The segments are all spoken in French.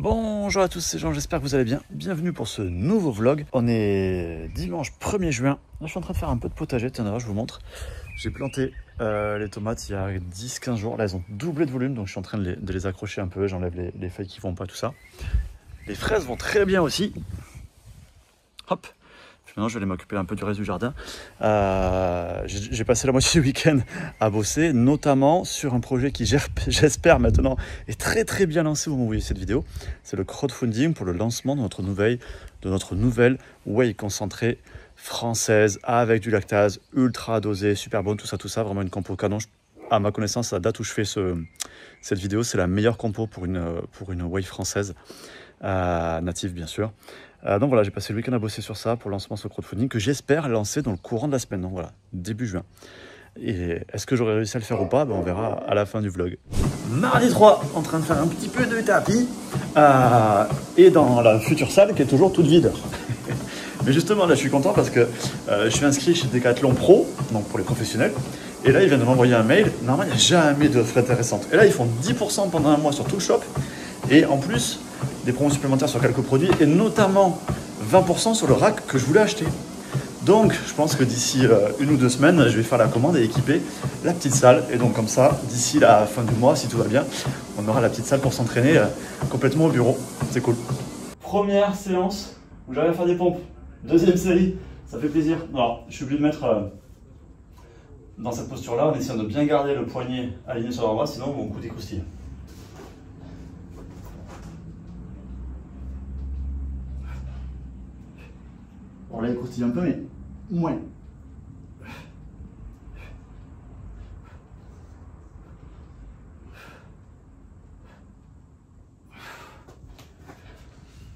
Bonjour à tous, c'est Jean, j'espère que vous allez bien. Bienvenue pour ce nouveau vlog. On est dimanche 1er juin. Là, je suis en train de faire un peu de potager. Tiens, je vous montre. J'ai planté les tomates il y a 10-15 jours. Là, elles ont doublé de volume, donc je suis en train de les accrocher un peu. J'enlève les feuilles qui vont pas, tout ça. Les fraises vont très bien aussi. Hop. Maintenant, je vais aller m'occuper un peu du reste du jardin. J'ai passé la moitié du week-end à bosser, notamment sur un projet qui, j'espère maintenant, est très bien lancé au moment où vous voyez cette vidéo. C'est le crowdfunding pour le lancement de notre nouvelle whey concentrée française avec du lactase, ultra dosé, super bonne, tout ça, vraiment une compo canon. À ma connaissance, à la date où je fais cette vidéo, c'est la meilleure compo pour une whey française, native bien sûr. Donc voilà, j'ai passé le week-end à bosser sur ça pour le lancement de ce crowdfunding que j'espère lancer dans le courant de la semaine. Donc voilà, début juin. Et est-ce que j'aurais réussi à le faire ou pas? On verra à la fin du vlog. Mardi 3, en train de faire un petit peu de tapis. Et dans la future salle qui est toujours toute vide. Mais justement, là, je suis content parce que je suis inscrit chez Decathlon Pro, donc pour les professionnels. Et là, ils viennent de m'envoyer un mail. Normalement, il n'y a jamais d'offres intéressantes. Et là, ils font 10% pendant un mois sur tout le shop. Et en plus, des promos supplémentaires sur quelques produits et notamment 20% sur le rack que je voulais acheter. Donc je pense que d'ici 1 ou 2 semaines, je vais faire la commande et équiper la petite salle. Et donc comme ça, d'ici la fin du mois, si tout va bien, on aura la petite salle pour s'entraîner complètement au bureau. C'est cool. Première séance où j'arrive à faire des pompes. Deuxième série, ça fait plaisir. Alors je suis obligé de mettre dans cette posture-là en essayant de bien garder le poignet aligné sur l'avant-bras, sinon mon cou décroustille. Alors là, il croustille un peu, mais moins.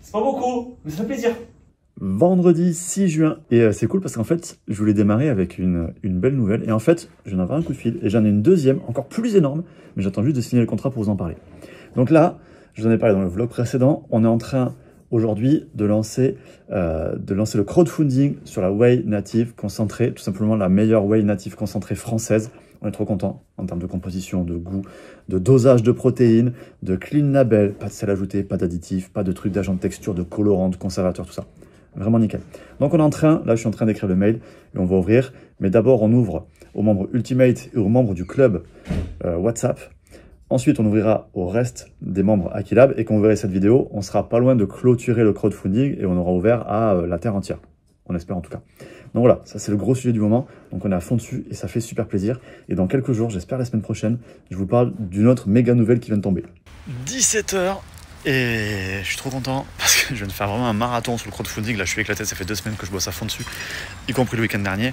C'est pas beaucoup, mais ça fait plaisir. Vendredi 6 juin. Et c'est cool parce qu'en fait, je voulais démarrer avec une belle nouvelle. Et en fait, je n'en ai un coup de fil. Et j'en ai une deuxième, encore plus énorme. Mais j'attends juste de signer le contrat pour vous en parler. Donc là, je vous en ai parlé dans le vlog précédent. On est en train aujourd'hui de lancer le crowdfunding sur la whey native concentrée, tout simplement la meilleure whey native concentrée française. On est trop content en termes de composition, de goût, de dosage de protéines, de clean label, pas de sel ajouté, pas d'additifs, pas de trucs d'agent de texture, de colorant, de conservateur, tout ça. Vraiment nickel. Donc on est en train, là je suis en train d'écrire le mail et on va ouvrir. Mais d'abord on ouvre aux membres Ultimate et aux membres du club WhatsApp. Ensuite, on ouvrira au reste des membres Aquilab et quand vous verrez cette vidéo, on sera pas loin de clôturer le crowdfunding et on aura ouvert à la terre entière. On espère en tout cas. Donc voilà, ça c'est le gros sujet du moment. Donc on est à fond dessus et ça fait super plaisir. Et dans quelques jours, j'espère la semaine prochaine, je vous parle d'une autre méga nouvelle qui vient de tomber. 17 h et je suis trop content parce que je viens de faire vraiment un marathon sur le crowdfunding. Là, je suis éclaté, ça fait 2 semaines que je bosse à fond dessus, y compris le week-end dernier.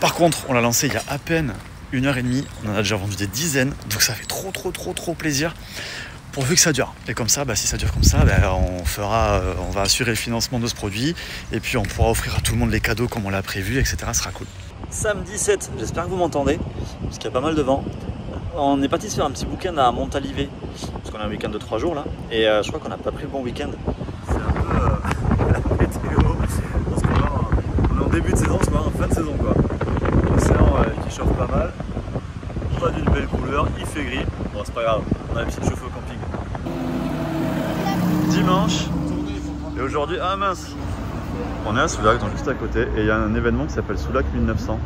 Par contre, on l'a lancé il y a à peine 1h30, on en a déjà vendu des dizaines, donc ça fait trop plaisir, pourvu que ça dure. Et comme ça, si ça dure comme ça, on va assurer le financement de ce produit, et puis on pourra offrir à tout le monde les cadeaux comme on l'a prévu, etc. Ce sera cool. Samedi 7, j'espère que vous m'entendez, parce qu'il y a pas mal de vent. On est parti se faire un petit week-end à Montalivet, parce qu'on a un week-end de 3 jours là, et je crois qu'on n'a pas pris le bon week-end. C'est un peu la météo, parce qu'on est en début de saison, c'est pas en fin de saison quoi. L'océan qui chauffe pas mal, pas d'une belle couleur, il fait gris, bon c'est pas grave, on a une petite chauffe au camping. Dimanche, et aujourd'hui, ah mince, on est à Soulac, donc juste à côté, et il y a un événement qui s'appelle Soulac 1900,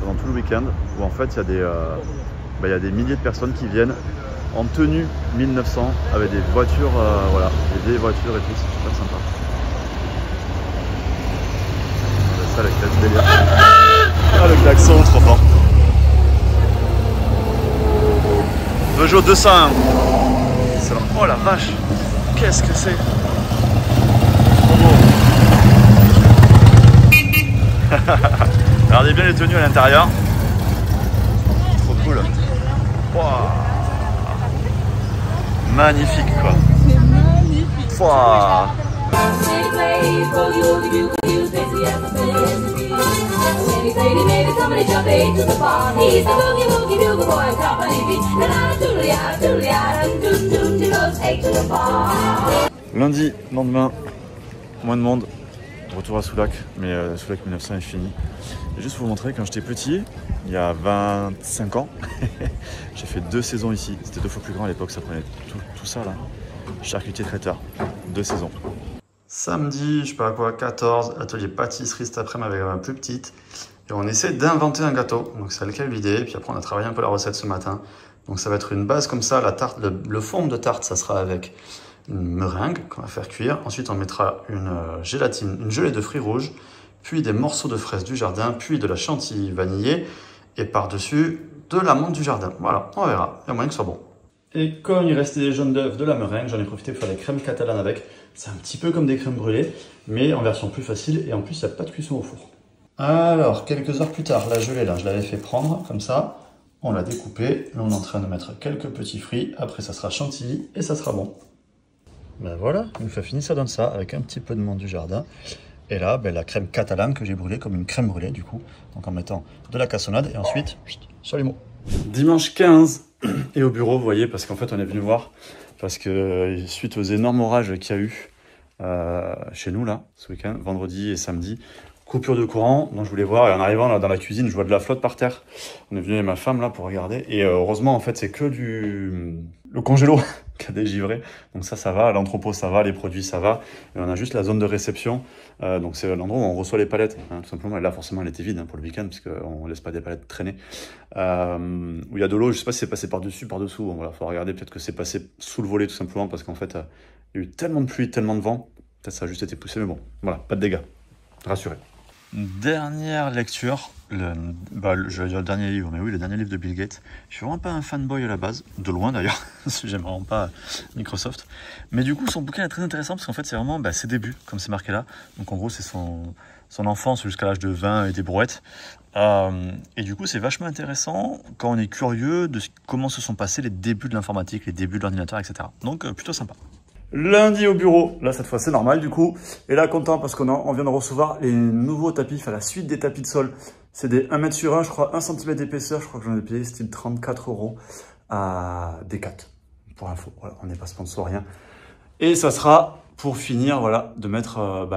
pendant tout le week-end, où en fait il y a des milliers de personnes qui viennent en tenue 1900, avec des voitures, voilà, des vieilles voitures et tout, c'est super sympa. Ça, la classe délire. Ah, le klaxon, trop fort. Peugeot 201. Oh la vache, qu'est-ce que c'est? Trop beau. Regardez bien les tenues à l'intérieur. Trop cool. Wow. Magnifique quoi. C'est magnifique. Wow. Lundi, lendemain, moins de monde, retour à Soulac, mais Soulac 1900 est fini. Et juste pour vous montrer, quand j'étais petit, il y a 25 ans, j'ai fait 2 saisons ici. C'était 2 fois plus grand à l'époque, ça prenait tout ça là. charcutier traiteur de saison. Samedi, je sais pas quoi, 14, atelier pâtisserie cet après-midi avec ma plus petite. Et on essaie d'inventer un gâteau. Donc c'est lequel l'idée. Puis après, on a travaillé un peu la recette ce matin. Donc ça va être une base comme ça. La tarte, le fond de tarte, ça sera avec une meringue qu'on va faire cuire. Ensuite, on mettra une gélatine, une gelée de fruits rouges, puis des morceaux de fraises du jardin, puis de la chantilly vanillée. Et par-dessus, de l'amande du jardin. Voilà, on verra. Il y a moyen que ce soit bon. Et comme il restait des jaunes d'œufs, de la meringue, j'en ai profité pour faire des crèmes catalanes avec. C'est un petit peu comme des crèmes brûlées, mais en version plus facile. Et en plus, il n'y a pas de cuisson au four. Alors, quelques heures plus tard, la gelée, là, je l'avais fait prendre comme ça. On l'a découpée. Là, on est en train de mettre quelques petits fruits. Après, ça sera chantilly et ça sera bon. Ben voilà, une fois fini, ça donne ça, avec un petit peu de menthe du jardin. Et là, ben, la crème catalane que j'ai brûlée, comme une crème brûlée du coup. Donc en mettant de la cassonade et ensuite, chalumeau. Dimanche 15, et au bureau, vous voyez, parce qu'en fait, on est venu voir, parce que suite aux énormes orages qu'il y a eu chez nous, là, ce week-end, vendredi et samedi, coupure de courant, donc je voulais voir, et en arrivant là dans la cuisine, je vois de la flotte par terre. On est venu avec ma femme là pour regarder, et heureusement en fait c'est que le congélo qui a dégivré, donc ça va, l'entrepôt ça va, les produits ça va, et on a juste la zone de réception, donc c'est l'endroit où on reçoit les palettes, hein, tout simplement, et là forcément elle était vide hein, pour le week-end, parce qu'on laisse pas des palettes traîner, où il y a de l'eau, je sais pas si c'est passé par-dessus, par-dessous, bon, voilà, faut regarder, peut-être que c'est passé sous le volet tout simplement, parce qu'en fait il y a eu tellement de pluie, tellement de vent, peut-être ça a juste été poussé, mais bon, voilà, pas de dégâts, rassurez. Dernière lecture, je vais dire le dernier livre, mais oui, le dernier livre de Bill Gates. Je suis vraiment pas un fanboy à la base, de loin d'ailleurs, parce que j'aime vraiment pas Microsoft. Mais du coup, son bouquin est très intéressant parce qu'en fait, c'est vraiment ses débuts, comme c'est marqué là. Donc en gros, c'est son enfance jusqu'à l'âge de 20 et des brouettes. Et du coup, c'est vachement intéressant quand on est curieux de comment se sont passés les débuts de l'informatique, les débuts de l'ordinateur, etc. Donc plutôt sympa. Lundi au bureau, là cette fois c'est normal du coup, et là content parce qu'on vient de recevoir les nouveaux tapis, enfin la suite des tapis de sol, c'est des 1 mètre sur 1, je crois 1 cm d'épaisseur, je crois que j'en ai payé style 34 € à Decat, pour info, voilà, on n'est pas sponsor, rien. Et ça sera pour finir, voilà, de mettre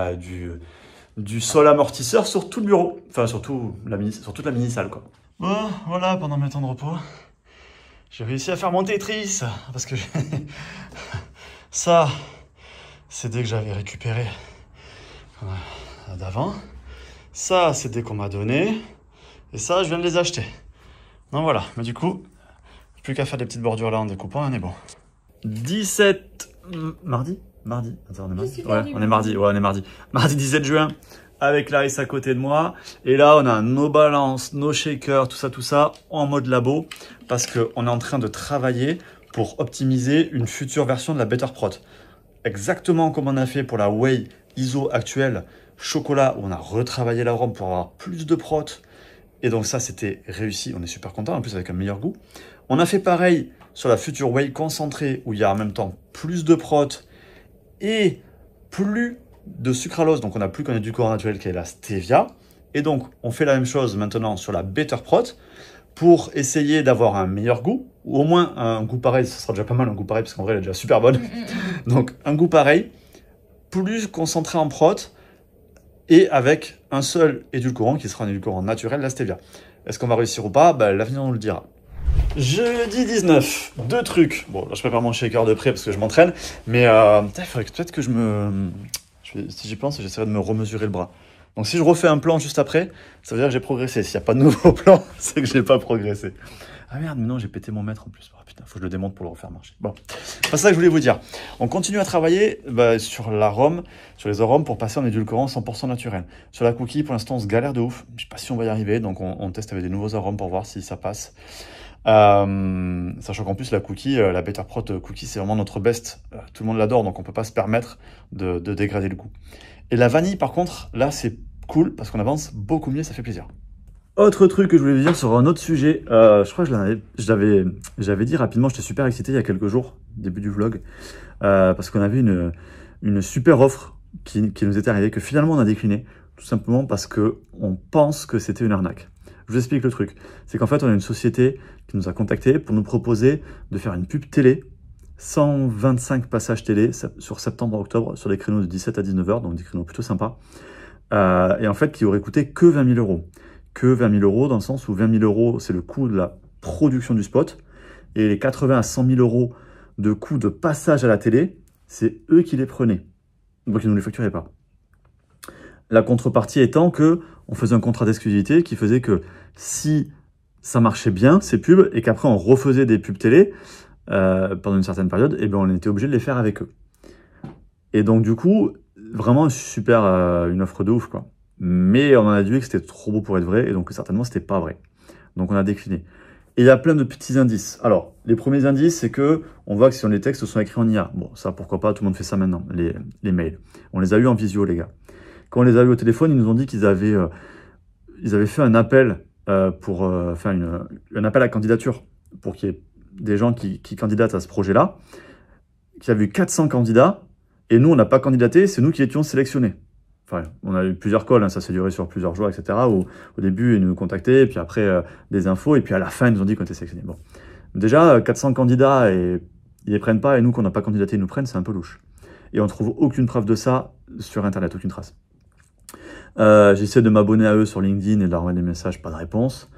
du sol amortisseur sur tout le bureau, enfin sur toute la mini-salle quoi. Bon, voilà, pendant mes temps de repos, j'ai réussi à faire mon Tetris, parce que ça, c'est dès que j'avais récupéré d'avant. Ça, c'est dès qu'on m'a donné. Et ça, je viens de les acheter. Donc voilà, mais du coup, plus qu'à faire des petites bordures là en découpant, on est bon. 17... Mardi. Attends, on est mardi. Ouais, on est mardi. Ouais, on est mardi. Mardi 17 juin, avec Larisse à côté de moi. Et là, on a nos balances, nos shakers, tout ça, en mode labo. Parce qu'on est en train de travailler pour optimiser une future version de la Better Prot. Exactement comme on a fait pour la Whey ISO actuelle chocolat, où on a retravaillé l'arôme pour avoir plus de prot. Et donc ça, c'était réussi, on est super content, en plus avec un meilleur goût. On a fait pareil sur la future Whey concentrée, où il y a en même temps plus de prot et plus de sucralose. Donc on n'a plus qu'un édulcorant naturel qui est la stevia. Et donc on fait la même chose maintenant sur la Better Prot, pour essayer d'avoir un meilleur goût, ou au moins un goût pareil, ça sera déjà pas mal un goût pareil, parce qu'en vrai elle est déjà super bonne. Donc un goût pareil, plus concentré en prot, et avec un seul édulcorant, qui sera un édulcorant naturel, la stevia. Est-ce qu'on va réussir ou pas? L'avenir nous le dira. Jeudi 19, 2 trucs. Bon, là je prépare mon shaker de près parce que je m'entraîne, mais il faudrait peut-être que si j'y pense, j'essaierai de me remesurer le bras. Donc si je refais un plan juste après, ça veut dire que j'ai progressé. S'il n'y a pas de nouveau plan, c'est que je n'ai pas progressé. Ah merde, mais non, j'ai pété mon mètre en plus. Oh putain, faut que je le démonte pour le refaire marcher. Bon, c'est pas ça que je voulais vous dire. On continue à travailler sur l'arôme, sur les arômes pour passer en édulcorant 100% naturel. Sur la cookie, pour l'instant, on se galère de ouf. Je sais pas si on va y arriver, donc on teste avec des nouveaux arômes pour voir si ça passe. Sachant qu'en plus, la cookie, la Better Prot cookie, c'est vraiment notre best. Tout le monde l'adore, donc on peut pas se permettre de dégrader le goût. Et la vanille, par contre, là, c'est cool parce qu'on avance beaucoup mieux, ça fait plaisir. Autre truc que je voulais vous dire sur un autre sujet, je crois que j'avais dit rapidement, j'étais super excité il y a quelques jours, début du vlog, parce qu'on avait une super offre qui nous était arrivée, que finalement on a décliné, tout simplement parce qu'on pense que c'était une arnaque. Je vous explique le truc, c'est qu'en fait on a une société qui nous a contactés pour nous proposer de faire une pub télé, 125 passages télé sur septembre-octobre, sur des créneaux de 17 à 19 h, donc des créneaux plutôt sympas, et en fait qui aurait coûté que 20 000 €. Que 20 000 € dans le sens où 20 000 € c'est le coût de la production du spot, et les 80 à 100 000 € de coût de passage à la télé, c'est eux qui les prenaient. Donc ils ne nous les facturaient pas. La contrepartie étant que on faisait un contrat d'exclusivité qui faisait que si ça marchait bien, ces pubs, et qu'après on refaisait des pubs télé pendant une certaine période, et bien on était obligé de les faire avec eux. Et donc du coup, vraiment super, une offre de ouf, quoi. Mais on en a déduit que c'était trop beau pour être vrai, et donc certainement c'était pas vrai. Donc on a décliné. Et il y a plein de petits indices. Alors, les premiers indices, c'est que on voit que si les textes sont écrits en IA. Bon, ça pourquoi pas, tout le monde fait ça maintenant, les mails. On les a eu en visio, les gars. Quand on les a eu au téléphone, ils nous ont dit qu'ils avaient fait un appel pour faire un appel à candidature pour qu'il y ait des gens qui candidatent à ce projet-là, qu'il y avait eu 400 candidats, et nous, on n'a pas candidaté, c'est nous qui étions sélectionnés. Enfin, on a eu plusieurs calls, hein, ça s'est duré sur plusieurs jours, etc. Où, au début, ils nous contactaient, puis après, des infos, et puis à la fin, ils nous ont dit qu'on était sélectionnés. Bon. Déjà, 400 candidats, et ils les prennent pas, et nous, qu'on n'a pas candidaté, ils nous prennent, c'est un peu louche. Et on trouve aucune preuve de ça sur Internet, aucune trace. J'essaie de m'abonner à eux sur LinkedIn et de leur envoyer des messages, pas de réponse.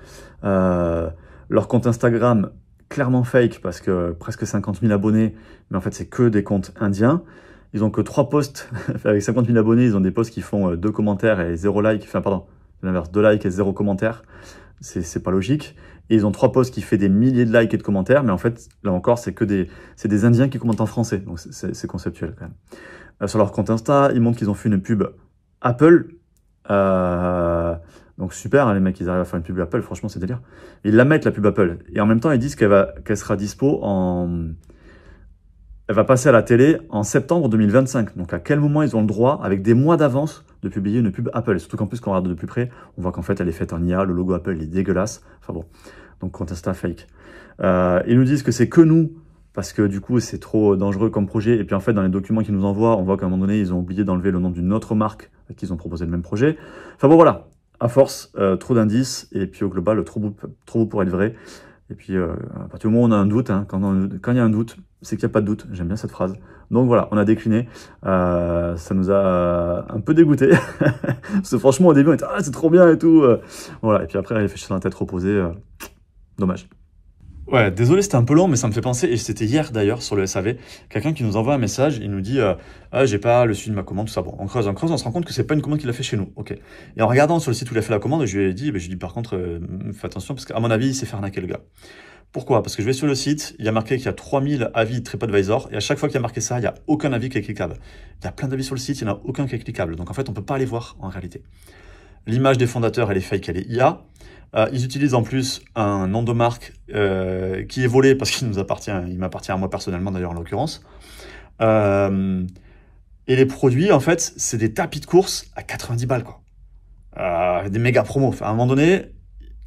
Leur compte Instagram, clairement fake, parce que presque 50 000 abonnés, mais en fait, c'est que des comptes indiens. Ils ont que 3 posts, avec 50 000 abonnés, ils ont des posts qui font 2 commentaires et 0 like, enfin pardon, l'inverse, 2 likes et 0 commentaires, c'est pas logique. Et ils ont 3 posts qui font des milliers de likes et de commentaires, mais en fait, là encore, c'est des Indiens qui commentent en français, donc c'est conceptuel quand même. Sur leur compte Insta, ils montrent qu'ils ont fait une pub Apple, donc super, hein, les mecs, ils arrivent à faire une pub Apple, franchement, c'est délire. Ils la mettent, la pub Apple, et en même temps, ils disent qu'elle sera dispo Elle va passer à la télé en septembre 2025. Donc à quel moment ils ont le droit, avec des mois d'avance, de publier une pub Apple? Surtout qu'en plus, quand on regarde de plus près, on voit qu'en fait, elle est faite en IA, le logo Apple il est dégueulasse. Enfin bon, donc compte Insta fake. Ils nous disent que c'est que nous, parce que du coup, c'est trop dangereux comme projet. Et puis en fait, dans les documents qu'ils nous envoient, on voit qu'à un moment donné, ils ont oublié d'enlever le nom d'une autre marque à qui ils ont proposé le même projet. Enfin bon, voilà. À force, trop d'indices. Et puis au global, trop beau pour être vrai. Et puis, à partir du moment où on a un doute, hein, quand il y a un doute, c'est qu'il n'y a pas de doute. J'aime bien cette phrase. Donc voilà, on a décliné. Ça nous a un peu dégoûté. Parce que franchement, au début, on était « Ah, c'est trop bien et tout ». Voilà, et puis après, réfléchir dans la tête reposée. Dommage. Ouais, désolé, c'était un peu long, mais ça me fait penser, et c'était hier d'ailleurs sur le SAV, quelqu'un qui nous envoie un message, il nous dit ah, j'ai pas le suivi de ma commande, tout ça. Bon, on creuse, on se rend compte que c'est pas une commande qu'il a fait chez nous. Ok. Et en regardant sur le site où il a fait la commande, je lui ai dit, par contre, fais attention, parce qu'à mon avis, il s'est fait arnaquer le gars. Pourquoi? Parce que je vais sur le site, il y a marqué qu'il y a 3000 avis TripAdvisor, et à chaque fois qu'il y a marqué ça, il n'y a aucun avis qui est cliquable. Il y a plein d'avis sur le site, il n'y en a aucun qui est cliquable. Donc en fait, on peut pas les voir en réalité. L'image des fondateurs, elle est fake, elle est IA. Ils utilisent en plus un nom de marque qui est volé parce qu'il m'appartient à moi personnellement d'ailleurs en l'occurrence. Et les produits, en fait, c'est des tapis de course à 90 balles, quoi. Des méga promos. Enfin, à un moment donné,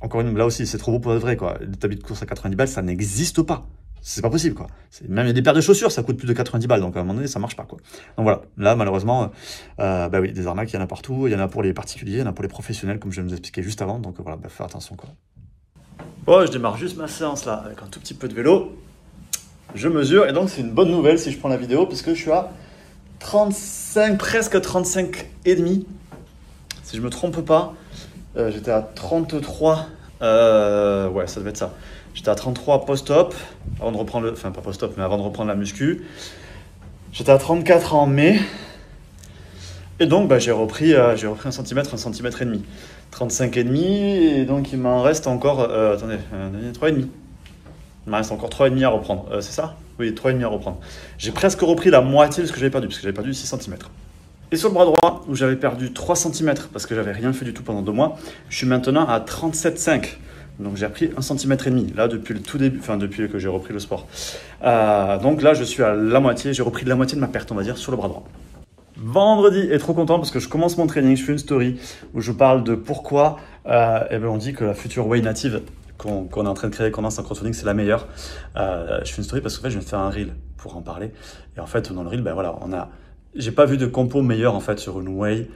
encore une, là aussi, c'est trop beau pour être vrai, quoi. Les tapis de course à 90 balles, ça n'existe pas. C'est pas possible, quoi. Même des paires de chaussures, ça coûte plus de 90 balles, donc à un moment donné, ça marche pas, quoi. Donc voilà, là, malheureusement, bah oui, des arnaques, il y en a partout. Il y en a pour les particuliers, il y en a pour les professionnels, comme je viens de vous expliquer juste avant. Donc voilà, bah, faire attention, quoi. Oh, je démarre juste ma séance là, avec un tout petit peu de vélo. Je mesure, et donc c'est une bonne nouvelle si je prends la vidéo, puisque je suis à 35, presque 35 et demi. Si je me trompe pas, j'étais à 33. Ouais, ça devait être ça. J'étais à 33 post-op, avant de reprendre enfin pas post-op, mais avant de reprendre la muscu. J'étais à 34 en mai. Et donc, bah, j'ai repris 1 centimètre, 1 centimètre et demi. 35 et demi, et donc il m'en reste encore, attendez, 3 et demi. Il m'en reste encore 3 et demi à reprendre. C'est ça? Oui, 3 et demi à reprendre. J'ai presque repris la moitié de ce que j'avais perdu, parce que j'avais perdu 6 cm. Et sur le bras droit, où j'avais perdu 3 cm, parce que j'avais rien fait du tout pendant 2 mois, je suis maintenant à 37,5. Donc j'ai repris 1 cm et demi, là depuis le tout début, enfin depuis que j'ai repris le sport. Donc là je suis à la moitié, j'ai repris de la moitié de ma perte, on va dire, sur le bras droit. Vendredi, et trop content parce que je commence mon training, je fais une story où je parle de pourquoi on dit que la future Whey native qu'on est en train de créer, qu'on a en synchrotraining, c'est la meilleure. Je fais une story parce qu'en fait je viens de faire un reel pour en parler. Et en fait dans le reel, ben voilà, j'ai pas vu de compo meilleur en fait sur une Whey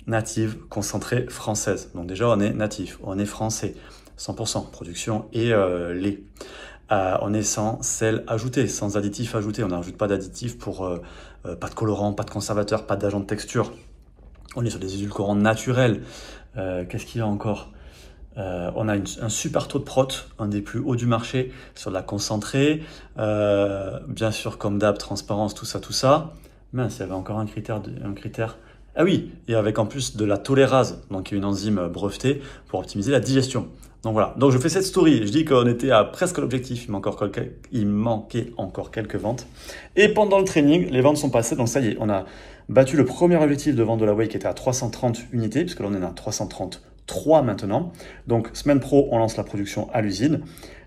native concentrée française. Donc déjà on est natif, on est français. 100% production et lait. On est sans sel ajouté, sans additifs ajoutés. On n'ajoute pas d'additifs pour pas de colorant, pas de conservateur, pas d'agent de texture. On est sur des édulcorants naturels. Qu'est-ce qu'il y a encore? On a un super taux de prot, un des plus hauts du marché sur de la concentrée. Bien sûr, comme d'hab, transparence, tout ça. Mince, il y avait encore un critère. Ah oui, et avec en plus de la tolérase, donc une enzyme brevetée pour optimiser la digestion. Donc voilà, donc je fais cette story, je dis qu'on était à presque l'objectif, il manquait encore quelques ventes. Et pendant le training, les ventes sont passées, donc ça y est, on a battu le premier objectif de vente de la Whey qui était à 330 unités, puisque là on est à 333 maintenant. Donc semaine pro, on lance la production à l'usine.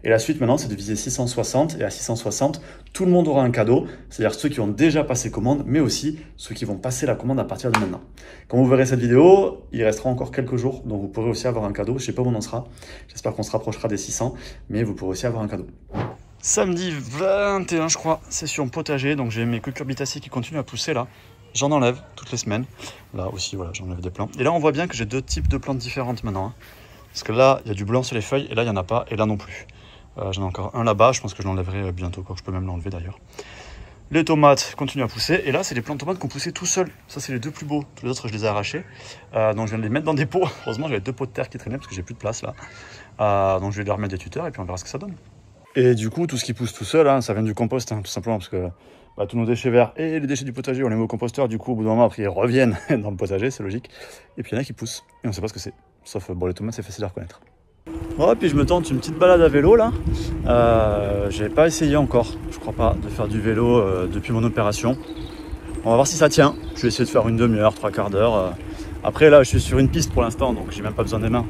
Et la suite maintenant, c'est de viser 660. Et à 660, tout le monde aura un cadeau. C'est-à-dire ceux qui ont déjà passé commande, mais aussi ceux qui vont passer la commande à partir de maintenant. Quand vous verrez cette vidéo, il restera encore quelques jours. Donc vous pourrez aussi avoir un cadeau. Je ne sais pas où on en sera. J'espère qu'on se rapprochera des 600. Mais vous pourrez aussi avoir un cadeau. Samedi 21, je crois, session potager. Donc j'ai mes cucurbitacées qui continuent à pousser là. J'en enlève toutes les semaines. Là aussi, voilà, j'enlève des plants. Et là, on voit bien que j'ai deux types de plantes différentes maintenant. Hein. Parce que là, il y a du blanc sur les feuilles. Et là, il n'y en a pas. Et là non plus. J'en ai encore un là-bas, je pense que je l'enlèverai bientôt, quoi. Je peux même l'enlever d'ailleurs. Les tomates continuent à pousser, et là c'est les plants de tomates qui ont poussé tout seuls. Ça c'est les deux plus beaux, tous les autres je les ai arrachés. Donc je viens de les mettre dans des pots. Heureusement j'avais 2 pots de terre qui traînaient parce que j'ai plus de place là. Donc je vais leur mettre des tuteurs et puis on verra ce que ça donne. Et du coup tout ce qui pousse tout seul, hein, ça vient du compost, hein, tout simplement parce que tous nos déchets verts et les déchets du potager on les met au composteur, du coup au bout d'un moment après ils reviennent dans le potager, c'est logique. Et puis il y en a qui poussent, et on sait pas ce que c'est. Sauf bon les tomates c'est facile à reconnaître. Ouais, puis je me tente une petite balade à vélo là. J'ai pas essayé encore, je crois pas, de faire du vélo depuis mon opération. On va voir si ça tient. Je vais essayer de faire une demi-heure, 3/4 d'heure. Après là, je suis sur une piste pour l'instant, donc j'ai même pas besoin des mains.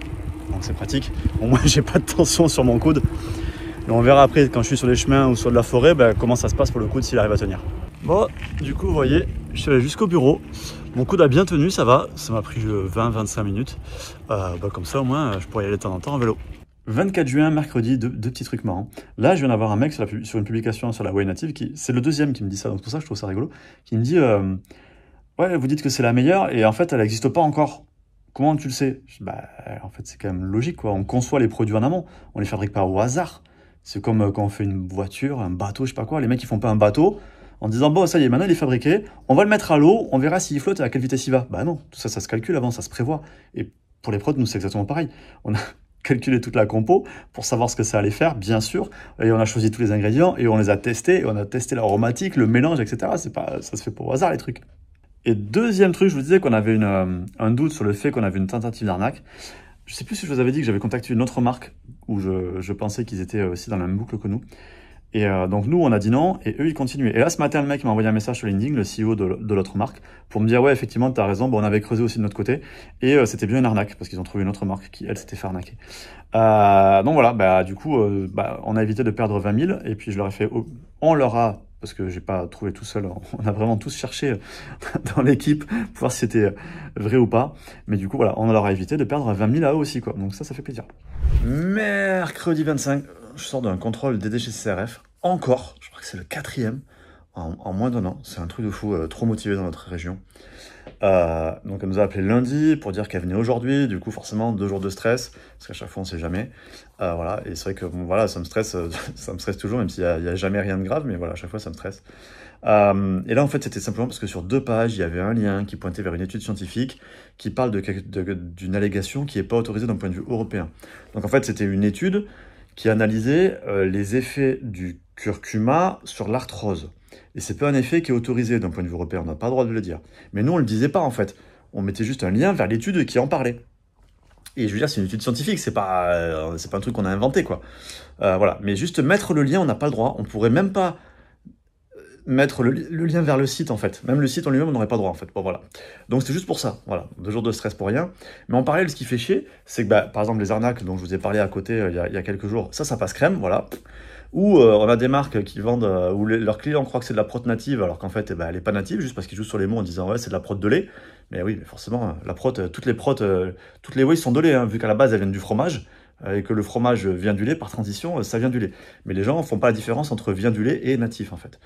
Donc c'est pratique. Au moins j'ai pas de tension sur mon coude. Et on verra après quand je suis sur les chemins ou sur de la forêt, comment ça se passe pour le coude s'il arrive à tenir. Bon, du coup, vous voyez, je suis allé jusqu'au bureau. Mon coude a bien tenu, ça va. Ça m'a pris 20-25 minutes. Comme ça, au moins, je pourrais y aller de temps en temps en vélo. 24 juin, mercredi, deux petits trucs marrants. Là, je viens d'avoir un mec sur une publication sur la Whey Native, c'est le deuxième qui me dit ça, donc pour ça je trouve ça rigolo, qui me dit ouais, vous dites que c'est la meilleure, et en fait, elle n'existe pas encore. Comment tu le sais? En fait, c'est quand même logique, quoi. On conçoit les produits en amont, on les fabrique pas au hasard. C'est comme quand on fait une voiture, un bateau, je sais pas quoi. Les mecs, ils font pas un bateau en disant, bon, ça y est, maintenant il est fabriqué, on va le mettre à l'eau, on verra s'il flotte et à quelle vitesse il va. Bah non, tout ça, ça se calcule avant, ça se prévoit. Et pour les prods, nous, c'est exactement pareil. On a calculé toute la compo pour savoir ce que ça allait faire, bien sûr. Et on a choisi tous les ingrédients et on les a testés. Et on a testé l'aromatique, le mélange, etc. Ça se fait pas au hasard, les trucs. Et deuxième truc, je vous disais qu'on avait un doute sur le fait qu'on avait une tentative d'arnaque. Je sais plus si je vous avais dit que j'avais contacté une autre marque où je pensais qu'ils étaient aussi dans la même boucle que nous. Et donc nous, on a dit non, et eux, ils continuaient. Et là, ce matin, le mec m'a envoyé un message sur LinkedIn, le CEO de l'autre marque, pour me dire, ouais, effectivement, t'as raison, on avait creusé aussi de notre côté, et c'était bien une arnaque, parce qu'ils ont trouvé une autre marque qui, elle, s'était fait arnaquer. Donc voilà, du coup, on a évité de perdre 20 000, et puis je leur ai fait, on leur a, parce que j'ai pas trouvé tout seul, on a vraiment tous cherché dans l'équipe pour voir si c'était vrai ou pas, mais du coup, voilà, on leur a évité de perdre 20 000 à eux aussi, quoi. Donc ça fait plaisir. Mercredi 25, je sors d'un contrôle des déchets CRF, encore, je crois que c'est le 4e, en moins d'un an, c'est un truc de fou, trop motivé dans notre région. Donc elle nous a appelé lundi pour dire qu'elle venait aujourd'hui, du coup forcément 2 jours de stress, parce qu'à chaque fois on sait jamais. Voilà, et c'est vrai que bon, voilà, ça me stresse toujours, même s'il n'y a jamais rien de grave, mais voilà, à chaque fois ça me stresse. Et là en fait c'était simplement parce que sur 2 pages, il y avait un lien qui pointait vers une étude scientifique qui parle d'une allégation qui n'est pas autorisée d'un point de vue européen. Donc en fait c'était une étude qui analysait les effets du curcuma sur l'arthrose. Et c'est pas un effet qui est autorisé d'un point de vue européen, on n'a pas le droit de le dire. Mais nous, on le disait pas en fait. On mettait juste un lien vers l'étude qui en parlait. Et je veux dire, c'est une étude scientifique, c'est pas un truc qu'on a inventé, quoi. Voilà. Mais juste mettre le lien, on n'a pas le droit. On pourrait même pas mettre le lien vers le site, en fait. Même le site en lui-même, on n'aurait pas le droit, en fait. Bon, voilà. Donc c'est juste pour ça. Voilà. 2 jours de stress pour rien. Mais en parallèle, ce qui fait chier, c'est que, par exemple, les arnaques dont je vous ai parlé à côté il y a quelques jours, ça passe crème, voilà. Ou on a des marques qui vendent, où leurs clients croient que c'est de la prot native, alors qu'en fait, elle n'est pas native, juste parce qu'ils jouent sur les mots en disant ouais, c'est de la prot de lait. Mais oui, mais forcément, la prot, toutes les whey sont de lait, hein, vu qu'à la base, elles viennent du fromage, et que le fromage vient du lait, par transition, ça vient du lait. Mais les gens font pas la différence entre vient du lait et natif, en fait.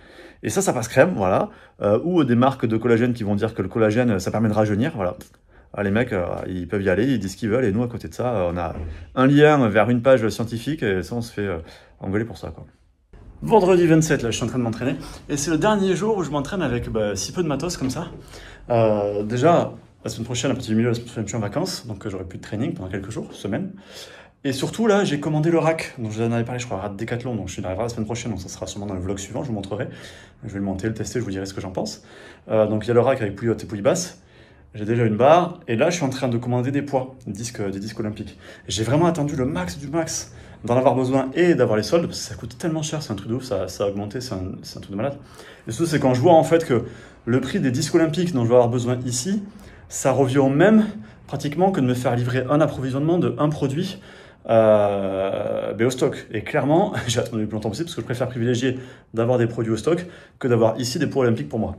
Et ça passe crème, voilà. Ou des marques de collagène qui vont dire que le collagène, ça permet de rajeunir, voilà. Les mecs, ils peuvent y aller, ils disent ce qu'ils veulent, et nous, à côté de ça, on a un lien vers une page scientifique, et ça, on se fait engueuler pour ça, quoi. Vendredi 27, là, je suis en train de m'entraîner, et c'est le dernier jour où je m'entraîne avec si peu de matos, comme ça. Déjà, la semaine prochaine, à partir du milieu de la semaine prochaine, je suis en vacances, donc j'aurai plus de training pendant quelques jours, semaines. Et surtout, là, j'ai commandé le rack, dont je vous en avais parlé, je crois, rack Decathlon, donc je suis arrivé la semaine prochaine, donc ça sera sûrement dans le vlog suivant, je vous montrerai. Je vais le monter, le tester, je vous dirai ce que j'en pense. Donc il y a le rack avec poulie haute et poulie basse. J'ai déjà une barre, et là, je suis en train de commander des poids, des disques olympiques. J'ai vraiment attendu le max du max d'en avoir besoin et d'avoir les soldes, parce que ça coûte tellement cher, c'est un truc de ouf, ça a augmenté, c'est un truc de malade. Et surtout, c'est quand je vois en fait que le prix des disques olympiques dont je vais avoir besoin ici, ça revient au même pratiquement que de me faire livrer un approvisionnement de un produit au stock. Et clairement, j'ai attendu le plus longtemps possible parce que je préfère privilégier d'avoir des produits au stock que d'avoir ici des poids olympiques pour moi.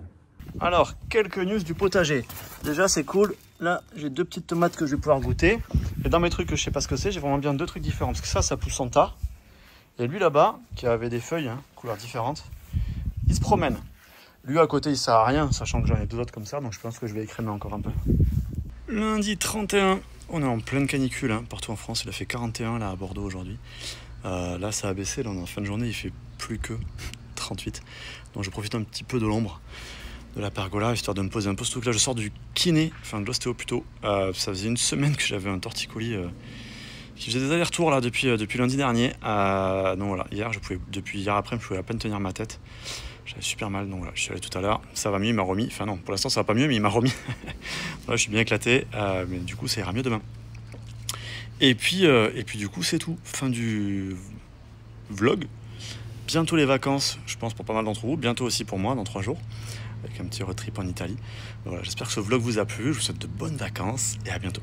Alors, quelques news du potager. Déjà, c'est cool. Là, j'ai 2 petites tomates que je vais pouvoir goûter. Et dans mes trucs que je sais pas ce que c'est, j'ai vraiment bien 2 trucs différents. Parce que ça pousse en tas. Et lui là-bas, qui avait des feuilles, couleurs différentes, il se promène. Lui à côté, il sert à rien, sachant que j'en ai 2 autres comme ça. Donc je pense que je vais écrémer encore un peu. Lundi 31, on est en pleine canicule. Partout en France, il a fait 41 là à Bordeaux aujourd'hui. Là, ça a baissé. Là, en fin de journée, il fait plus que 38. Donc je profite un petit peu de l'ombre de la pergola, histoire de me poser un peu ce truc là. Je sors du kiné, enfin de l'ostéo plutôt. Ça faisait une semaine que j'avais un torticolis qui faisait des allers-retours là depuis lundi dernier. Donc voilà, depuis hier après, je pouvais à peine tenir ma tête. J'avais super mal, donc voilà, je suis allé tout à l'heure. Ça va mieux, il m'a remis. Enfin non, pour l'instant ça va pas mieux, mais il m'a remis. Voilà, je suis bien éclaté, mais du coup ça ira mieux demain. Et puis du coup c'est tout. Fin du vlog. Bientôt les vacances, je pense pour pas mal d'entre vous. Bientôt aussi pour moi, dans 3 jours. Avec un petit road trip en Italie. Voilà, j'espère que ce vlog vous a plu. Je vous souhaite de bonnes vacances et à bientôt.